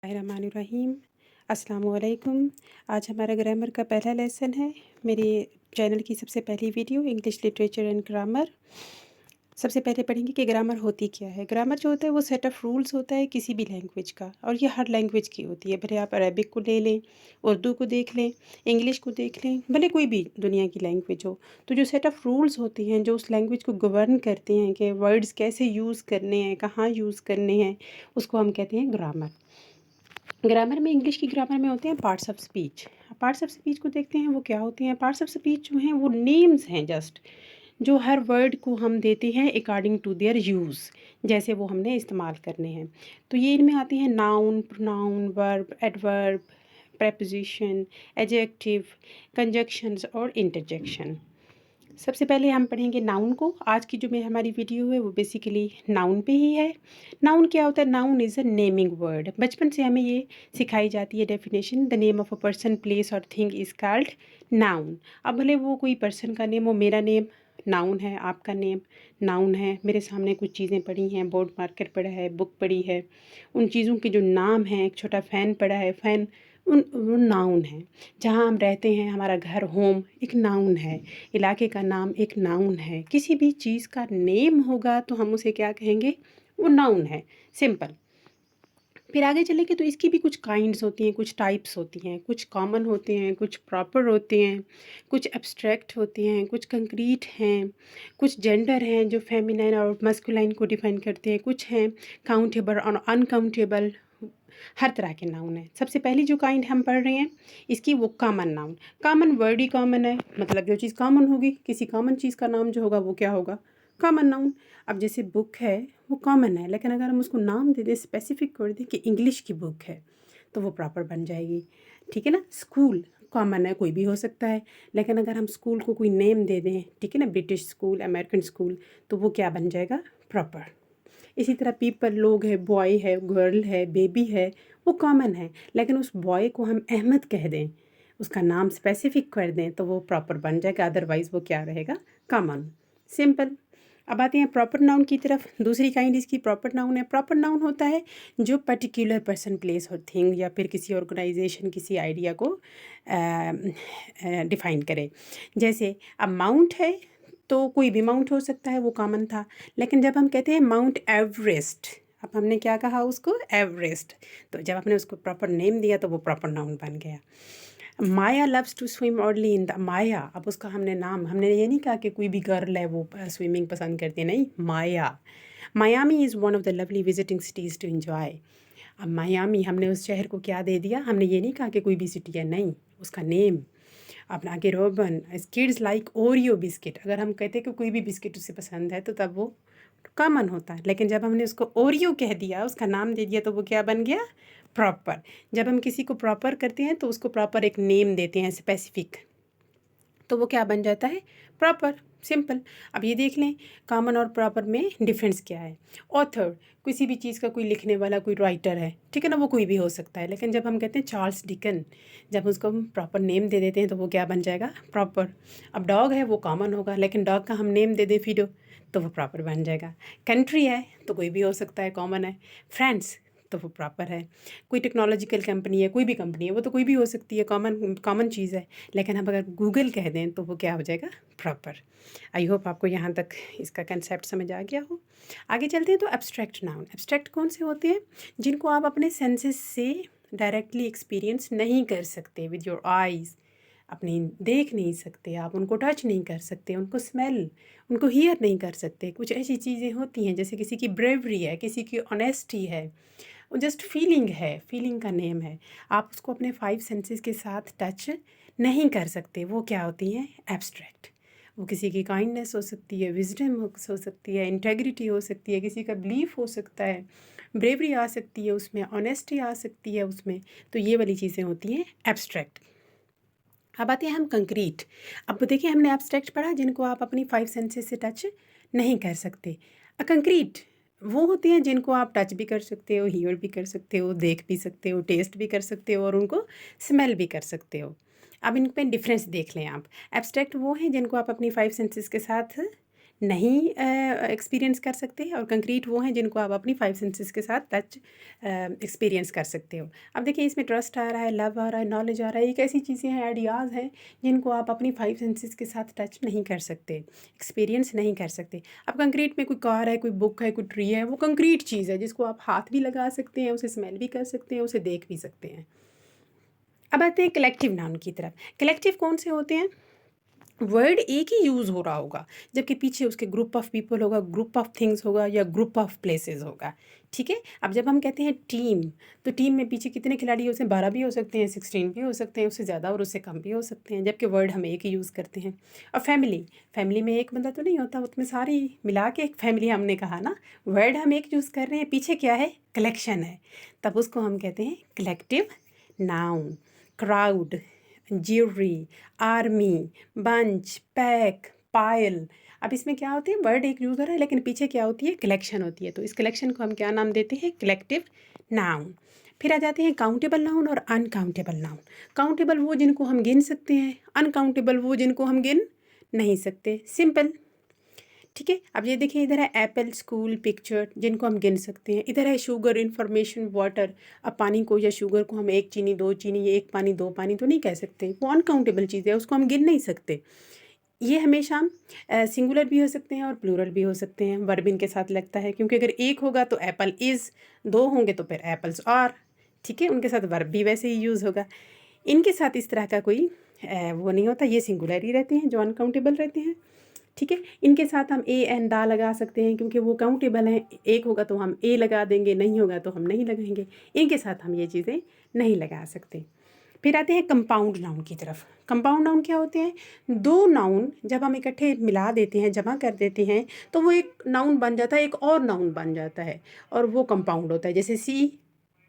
रहमानिर्रहीम। अस्सलाम वालेकुम। आज हमारा ग्रामर का पहला लेसन है। मेरे चैनल की सबसे पहली video English literature and grammar. सबसे पहले पढ़ेंगे कि ग्रामर होती क्या है। ग्रामर जो होता है वो सेट ऑफ़ रूल्स होता है किसी भी लैंग्वेज का, और ये हर लैंग्वेज की होती है। भले आप अरबिक को ले लें, उर्दू को देख लें, इंग्लिश को देख लें, भले कोई भी दुनिया की लैंग्वेज हो। तो जो सेट ऑफ़ रूल्स होती हैं जो उस लैंग्वेज को गवर्न करते हैं कि वर्ड्स कैसे यूज़ करने हैं, कहाँ यूज़ करने हैं, उसको हम कहते हैं ग्रामर। ग्रामर में, इंग्लिश की ग्रामर में होते हैं parts of speech. Parts of speech को देखते हैं वो क्या होते हैं। पार्ट्स ऑफ स्पीच जो हैं वो नेम्स हैं जस्ट, जो हर वर्ड को हम देते हैं अकॉर्डिंग टू देयर यूज़, जैसे वो हमने इस्तेमाल करने हैं। तो ये इनमें आते हैं noun, pronoun, verb, adverb, preposition, adjective, conjunctions और इंटरजेक्शन। सबसे पहले हम पढ़ेंगे नाउन को। आज की जो हमारी वीडियो है वो बेसिकली नाउन पे ही है। नाउन क्या होता है? Noun is a naming word. बचपन से हमें ये सिखाई जाती है definition, the name of a person, place और थिंग इज़ कॉल्ड नाउन। अब भले वो कोई पर्सन का नेम हो, मेरा नेम नाउन है, आपका नेम नाउन है, मेरे सामने कुछ चीज़ें पड़ी हैं, बोर्ड मार्कर पड़ा है, बुक पड़ी है, उन चीज़ों के जो नाम हैं, एक छोटा फ़ैन पड़ा है, फ़ैन उन वो नाउन है। जहाँ हम रहते हैं, हमारा घर, होम, एक नाउन है। इलाके का नाम एक नाउन है। किसी भी चीज़ का नेम होगा तो हम उसे क्या कहेंगे? वो नाउन है, सिंपल। फिर आगे चलेंगे तो इसकी भी कुछ काइंड्स होती हैं, कुछ टाइप्स होती हैं, कुछ कॉमन होते हैं, कुछ प्रॉपर होते हैं, कुछ एब्स्ट्रैक्ट होते हैं, कुछ कंक्रीट हैं, कुछ जेंडर हैं जो फेमिनाइन और मस्कुलाइन को डिफाइन करते हैं, कुछ हैं काउंटेबल और अनकाउंटेबल। हर तरह के नाउन हैं। सबसे पहली जो काइंड हम पढ़ रहे हैं इसकी, वो कॉमन नाउन। कॉमन वर्ड ही कॉमन है, मतलब जो चीज़ कॉमन होगी, किसी कॉमन चीज़ का नाम जो होगा वो क्या होगा? Common noun. अब जैसे बुक है वो कॉमन है, लेकिन अगर हम उसको नाम दे दें, स्पेसिफिक कर दें कि इंग्लिश की बुक है, तो वो प्रॉपर बन जाएगी। ठीक है ना? स्कूल कॉमन है, कोई भी हो सकता है, लेकिन अगर हम स्कूल को कोई नेम दे दें, ठीक है ना, ब्रिटिश स्कूल, अमेरिकन स्कूल, तो वो क्या बन जाएगा? प्रॉपर। इसी तरह पीपल, लोग है, बॉय है, गर्ल है, बेबी है, वो कॉमन है, लेकिन उस बॉय को हम अहमद कह दें, उसका नाम स्पेसिफिक कर दें, तो वो प्रॉपर बन जाएगा, अदरवाइज़ वो क्या रहेगा? कॉमन। सिंपल। अब आते हैं प्रॉपर नाउन की तरफ। दूसरी काइंड इसकी प्रॉपर नाउन है। प्रॉपर नाउन होता है जो पर्टिकुलर पर्सन, प्लेस और थिंग, या फिर किसी ऑर्गेनाइजेशन, किसी आइडिया को डिफाइन करे। जैसे अब माउंट है तो कोई भी माउंट हो सकता है, वो कॉमन था। लेकिन जब हम कहते हैं माउंट एवरेस्ट, अब हमने क्या कहा उसको? एवरेस्ट। तो जब आपने उसको प्रॉपर नेम दिया तो वो प्रॉपर नाउन बन गया। Maya loves to swim only in the Maya. अब उसका हमने नाम, हमने ये नहीं कहा कि कोई भी गर्ल है वो स्विमिंग पसंद करती है, नहीं, Maya. Miami is one of the lovely visiting cities to enjoy. अब मायामी, हमने उस शहर को क्या दे दिया? हमने ये नहीं कहा कि कोई भी सिटी है, नहीं, उसका नेम। अपना आगे रोबन, किड्स लाइक ओरियो बिस्किट। अगर हम कहते हैं कि कोई भी बिस्किट उसे पसंद है तो तब वो कॉमन होता है, लेकिन जब हमने उसको ओरियो कह दिया, उसका नाम दे दिया, तो वो क्या बन गया? प्रॉपर। जब हम किसी को प्रॉपर करते हैं तो उसको प्रॉपर एक नेम देते हैं, स्पेसिफिक, तो वो क्या बन जाता है? प्रॉपर। सिंपल। अब ये देख लें कॉमन और प्रॉपर में डिफरेंस क्या है। ऑथर, किसी भी चीज़ का कोई लिखने वाला, कोई राइटर है, ठीक है ना, वो कोई भी हो सकता है, लेकिन जब हम कहते हैं चार्ल्स डिकन, जब उसको हम प्रॉपर नेम दे देते हैं तो वो क्या बन जाएगा? प्रॉपर। अब डॉग है वो कॉमन होगा, लेकिन डॉग का हम नेम दे दें फिडो, तो वो प्रॉपर बन जाएगा। कंट्री है तो कोई भी हो सकता है, कॉमन है। फ्रेंड्स, तो वो प्रॉपर है। कोई टेक्नोलॉजिकल कंपनी है, कोई भी कंपनी है, वो तो कोई भी हो सकती है, कॉमन कॉमन चीज़ है, लेकिन हम अगर गूगल कह दें तो वो क्या हो जाएगा? प्रॉपर। आई होप आपको यहाँ तक इसका कंसेप्ट समझ आ गया हो। आगे चलते हैं तो एब्स्ट्रैक्ट नाउन। एब्स्ट्रैक्ट कौन से होते हैं? जिनको आप अपने सेंसेस से डायरेक्टली एक्सपीरियंस नहीं कर सकते, विद योर आइज़, अपनी देख नहीं सकते आप, उनको टच नहीं कर सकते, उनको स्मेल, उनको हियर नहीं कर सकते। कुछ ऐसी चीज़ें होती हैं, जैसे किसी की ब्रेवरी है, किसी की ऑनेस्टी है, वो जस्ट फीलिंग है, फीलिंग का नेम है। आप उसको अपने 5 सेंसेस के साथ टच नहीं कर सकते, वो क्या होती हैं? एब्स्ट्रैक्ट। वो किसी की काइंडनेस हो सकती है, विजडम हो सकती है, इंटेग्रिटी हो सकती है, किसी का बिलीफ हो सकता है, ब्रेवरी आ सकती है उसमें, ऑनेस्टी आ सकती है उसमें, तो ये वाली चीज़ें होती हैं एब्स्ट्रैक्ट। अब आते हैं हम कंक्रीट। अब देखिए हमने एब्स्ट्रैक्ट पढ़ा जिनको आप अपनी 5 सेंसेस से टच नहीं कर सकते। कंक्रीट वो होते हैं जिनको आप टच भी कर सकते हो, हियर भी कर सकते हो, देख भी सकते हो, टेस्ट भी कर सकते हो और उनको स्मेल भी कर सकते हो। अब इन पे डिफरेंस देख लें आप। एब्स्ट्रैक्ट वो हैं जिनको आप अपनी 5 सेंसेस के साथ नहीं एक्सपीरियंस कर सकते, और कंक्रीट वो हैं जिनको आप अपनी 5 सेंसेस के साथ टच एक्सपीरियंस कर सकते हो। अब देखिए इसमें ट्रस्ट आ रहा है, लव आ रहा है, नॉलेज आ रहा है, एक ऐसी चीज़ें हैं, आइडियाज़ हैं जिनको आप अपनी 5 सेंसेस के साथ टच नहीं कर सकते, एक्सपीरियंस नहीं कर सकते। अब कंक्रीट में कोई कार है, कोई बुक है, कोई ट्री है, वो कंक्रीट चीज़ है जिसको आप हाथ भी लगा सकते हैं, उसे स्मेल भी कर सकते हैं, उसे देख भी सकते हैं। अब आते हैं कलेक्टिव नाउन की तरफ। कलेक्टिव कौन से होते हैं? वर्ड एक ही यूज़ हो रहा होगा, जबकि पीछे उसके ग्रुप ऑफ पीपल होगा, ग्रुप ऑफ थिंग्स होगा, या ग्रुप ऑफ प्लेसेस होगा। ठीक है। अब जब हम कहते हैं टीम, तो टीम में पीछे कितने खिलाड़ी हो सकते हैं? 12 भी हो सकते हैं, 16 भी हो सकते हैं, उससे ज़्यादा और उससे कम भी हो सकते हैं, जबकि वर्ड हम एक ही यूज़ करते हैं। और फैमिली, फैमिली में एक बंदा तो नहीं होता, उसमें सारी मिला के एक फैमिली हमने कहा ना। वर्ड हम एक यूज़ कर रहे हैं, पीछे क्या है? कलेक्शन है, तब उसको हम कहते हैं collective noun. Crowd, jury, army, bunch, pack, पायल। अब इसमें क्या होती है? वर्ड एक यूज़र है लेकिन पीछे क्या होती है? कलेक्शन होती है, तो इस कलेक्शन को हम क्या नाम देते हैं? Collective noun. फिर आ जाते हैं काउंटेबल नाउन और अनकाउंटेबल नाउन। काउंटेबल वो जिनको हम गिन सकते हैं, अनकाउंटेबल वो जिनको हम गिन नहीं सकते। सिंपल। ठीक है। अब ये देखिए, इधर है एप्पल, स्कूल, पिक्चर, जिनको हम गिन सकते हैं। इधर है शुगर, इन्फॉर्मेशन, वाटर। अब पानी को या शुगर को हम 1 चीनी, 2 चीनी, या 1 पानी, 2 पानी तो नहीं कह सकते, वो अनकाउंटेबल चीज़ है, उसको हम गिन नहीं सकते। ये हमेशा सिंगुलर भी हो सकते हैं और प्लूरल भी हो सकते हैं। वर्ब इनके साथ लगता है, क्योंकि अगर एक होगा तो एप्पल इज़, 2 होंगे तो फिर एप्पल्स आर। ठीक है, उनके साथ वर्ब भी वैसे ही यूज़ होगा। इनके साथ इस तरह का कोई वो नहीं होता, ये सिंगुलर ही रहते हैं जो अनकाउंटेबल रहते हैं। ठीक है। इनके साथ हम ए एंड दा लगा सकते हैं, क्योंकि वो काउंटेबल हैं। एक होगा तो हम ए लगा देंगे, नहीं होगा तो हम नहीं लगाएंगे। इनके साथ हम ये चीज़ें नहीं लगा सकते। फिर आते हैं कंपाउंड नाउन की तरफ। कंपाउंड नाउन क्या होते हैं? 2 नाउन जब हम इकट्ठे मिला देते हैं, जमा कर देते हैं, तो वो एक नाउन बन जाता है, एक और नाउन बन जाता है, और वो कंपाउंड होता है। जैसे सी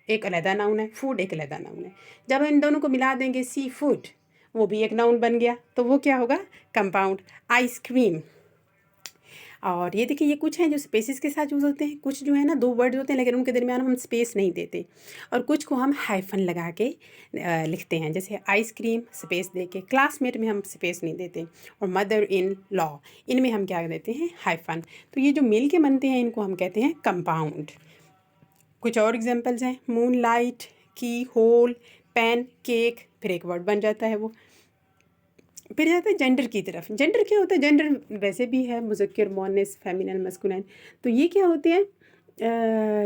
एक अलहदा नाउन है, फूड एक अलहदा नाउन है। जब हम इन दोनों को मिला देंगे, सी फूड, वो भी एक नाउन बन गया, तो वो क्या होगा? कंपाउंड। आइसक्रीम। और ये देखिए, ये कुछ हैं जो स्पेसिस के साथ यूज़ होते हैं, कुछ जो है ना 2 वर्ड होते हैं लेकिन उनके दरमियान हम स्पेस नहीं देते, और कुछ को हम हाइफन लगा के लिखते हैं, जैसे आइसक्रीम स्पेस दे के। क्लासमेट में हम स्पेस नहीं देते, और मदर इन लॉ, इनमें हम क्या देते हैं? हाइफन। तो ये जो मिल के बनते हैं इनको हम कहते हैं कंपाउंड। कुछ और एग्जांपल्स हैं, मून लाइट, की होल, पेन, केक, फिर एक वर्ड बन जाता है वो। फिर जाते हैं जेंडर की तरफ। जेंडर क्या होता है? जेंडर वैसे भी है मुज़क्कर, मुअन्नस, फेमिनिन, मस्कुलिन। तो ये क्या होते हैं?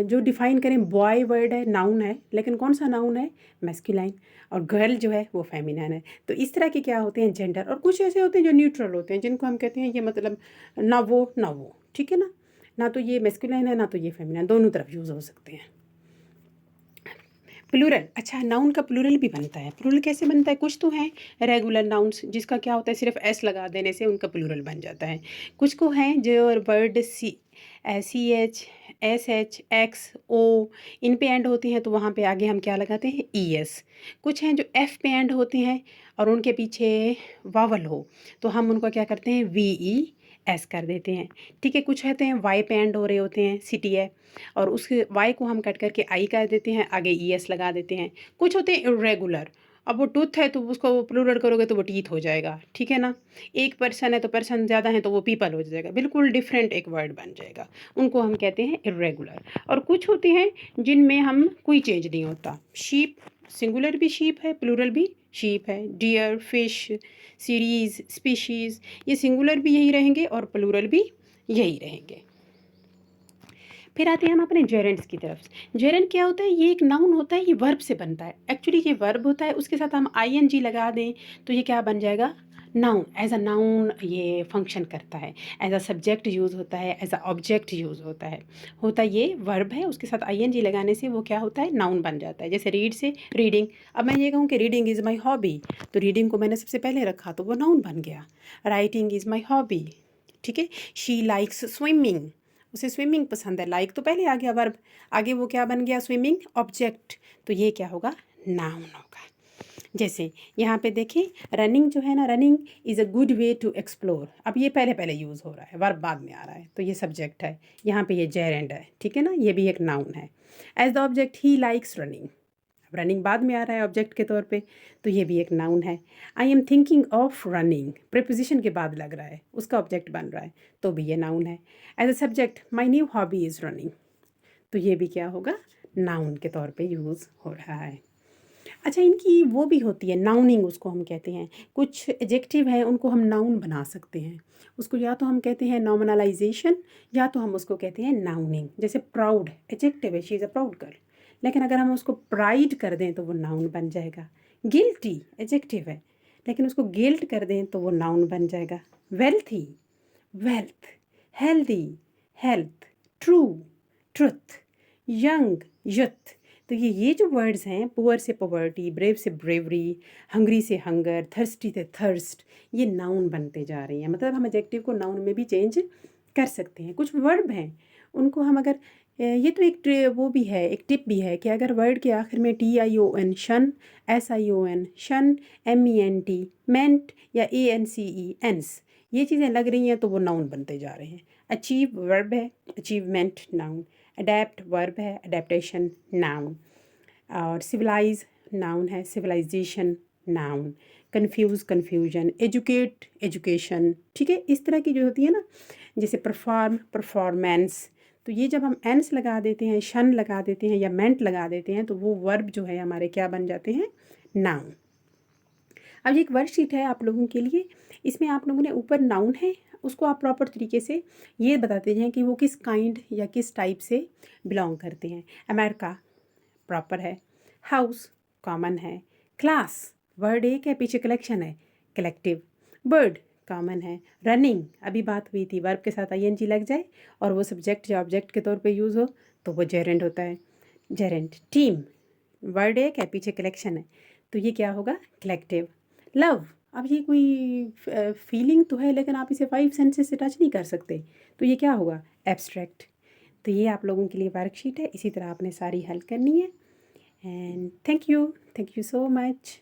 जो डिफ़ाइन करें, बॉय वर्ड है, नाउन है, लेकिन कौन सा नाउन है? मैस्कुलाइन। और गर्ल जो है वो फेमिनिन है। तो इस तरह के क्या होते हैं? जेंडर। और कुछ ऐसे होते हैं जो न्यूट्रल होते हैं, जिनको हम कहते हैं ये मतलब ना वो ना वो। ठीक है ना? ना तो ये मैस्कुलाइन है, ना तो ये फेमिनिन, दोनों तरफ यूज़ हो सकते हैं। प्लूरल, अच्छा नाउन का प्लूरल भी बनता है। प्लूरल कैसे बनता है? कुछ तो हैं रेगुलर नाउन्स जिसका क्या होता है, सिर्फ एस लगा देने से उनका प्लूरल बन जाता है। कुछ को हैं जो word C H, S H, X, O, इन पे एंड होते हैं, तो वहाँ पे आगे हम क्या लगाते हैं? E S. कुछ हैं जो एफ पे एंड होते हैं और उनके पीछे वावल हो, तो हम उनको क्या करते हैं? वी ई एस कर देते हैं। ठीक है। कुछ रहते हैं वाई पे एंड हो रहे होते हैं, सिटी है, और उसके वाई को हम कट करके आई कर देते हैं, आगे ई एस लगा देते हैं। कुछ होते हैं इरेगुलर, अब वो टूथ है तो उसको प्लूरल करोगे तो वो टीथ हो जाएगा। ठीक है ना? एक पर्सन है तो पर्सन ज़्यादा है तो वो पीपल हो जाएगा, बिल्कुल डिफरेंट एक वर्ड बन जाएगा। उनको हम कहते हैं इरेगुलर। और कुछ होते हैं जिनमें हम कोई चेंज नहीं होता। शीप, सिंगुलर भी शीप है, प्लूरल भी शीप है। डियर, फिश, सीरीज़, स्पीशीज़, ये सिंगुलर भी यही रहेंगे और प्लूरल भी यही रहेंगे। फिर आते हैं हम अपने जेरेंट्स की तरफ। जेरेंट क्या होता है? ये एक नाउन होता है, ये वर्ब से बनता है। एक्चुअली ये वर्ब होता है, उसके साथ हम आई एन जी लगा दें तो ये क्या बन जाएगा? नाउन। एज अ नाउन ये फंक्शन करता है, एज अ सब्जेक्ट यूज़ होता है, एज अ ऑब्जेक्ट यूज़ होता ये वर्ब है, उसके साथ आई एन जी लगाने से वो क्या होता है? नाउन बन जाता है। जैसे रीड से रीडिंग। अब मैं ये कहूँ कि रीडिंग इज़ माई हॉबी, तो रीडिंग को मैंने सबसे पहले रखा तो वो नाउन बन गया। Writing is my hobby. ठीक है। शी लाइक्स स्विमिंग, उसे स्विमिंग पसंद है, लाइक तो पहले आ गया वर्ब, आगे वो क्या बन गया? स्विमिंग ऑब्जेक्ट, तो ये क्या होगा? नाउन होगा। जैसे यहाँ पे देखिए, रनिंग जो है ना, running is a good way to explore. अब ये पहले पहले यूज़ हो रहा है, वर्ब बाद में आ रहा है, तो ये सब्जेक्ट है, यहाँ पे ये जेरेंड है। ठीक है ना? ये भी एक नाउन है। As the object he likes running. अब रनिंग बाद में आ रहा है ऑब्जेक्ट के तौर पे, तो ये भी एक नाउन है। I am thinking of running, preposition के बाद लग रहा है, उसका ऑब्जेक्ट बन रहा है, तो भी ये नाउन है। As a subject my new hobby is running, तो ये भी क्या होगा, नाउन के तौर पे यूज़ हो रहा है। अच्छा, इनकी वो भी होती है नाउनिंग, उसको हम कहते हैं। कुछ एडजेक्टिव हैं उनको हम नाउन बना सकते हैं, उसको या तो हम कहते हैं नॉमिनलाइजेशन, या तो हम उसको कहते हैं नाउनिंग। जैसे प्राउड एडजेक्टिव है, she is a proud girl, लेकिन अगर हम उसको प्राइड कर दें तो वो नाउन बन जाएगा। गिल्टी एडजेक्टिव है, लेकिन उसको गिल्ट कर दें तो वो नाउन बन जाएगा। Wealthy wealth, healthy health, true truth, young youth. तो ये जो वर्ड्स हैं, पुअर से पॉवर्टी, ब्रेव से ब्रेवरी, हंग्री से हंगर, थर्स्टी से थर्स्ट, ये नाउन बनते जा रही हैं। मतलब हम एडजेक्टिव को नाउन में भी चेंज कर सकते हैं। कुछ वर्ब हैं उनको हम अगर ये तो एक वो भी है, एक टिप भी है कि अगर वर्ड के आखिर में TION शन, SION शन, MENT मेंट, या ANCE एंस, ये चीज़ें लग रही हैं तो वो नाउन बनते जा रहे हैं। अचीव वर्ब है, अचीवमेंट नाउन। अडेप्ट वर्ब है, अडेप्टेशन नाउन। और सिविलाइज नाउन है, civilization noun. Confuse confusion, educate education. ठीक है, इस तरह की जो होती है ना, जैसे परफॉर्म परफॉर्मेंस, तो ये जब हम एंस लगा देते हैं, शन लगा देते हैं या मेंट लगा देते हैं तो वो वर्ब जो है हमारे क्या बन जाते हैं, नाउन। अब ये एक वर्कशीट है आप लोगों के लिए, इसमें आप लोगों ने ऊपर नाउन है, उसको आप प्रॉपर तरीके से ये बताते हैं कि वो किस काइंड या किस टाइप से बिलोंग करते हैं। अमेरिका प्रॉपर है, हाउस कॉमन है, क्लास वर्ड एक है, पीछे कलेक्शन है, कलेक्टिव। बर्ड कॉमन है, रनिंग अभी बात हुई थी, वर्ब के साथ ING लग जाए और वो सब्जेक्ट या ऑब्जेक्ट के तौर पे यूज़ हो तो वो जेरेंट होता है, जेरेंट। टीम वर्ड एक है, पीछे कलेक्शन है, तो ये क्या होगा, कलेक्टिव। लव, अब ये कोई फीलिंग तो है लेकिन आप इसे 5 सेंसेस से टच नहीं कर सकते, तो ये क्या होगा, एब्स्ट्रैक्ट। तो ये आप लोगों के लिए वर्कशीट है, इसी तरह आपने सारी हल करनी है। And thank you so much.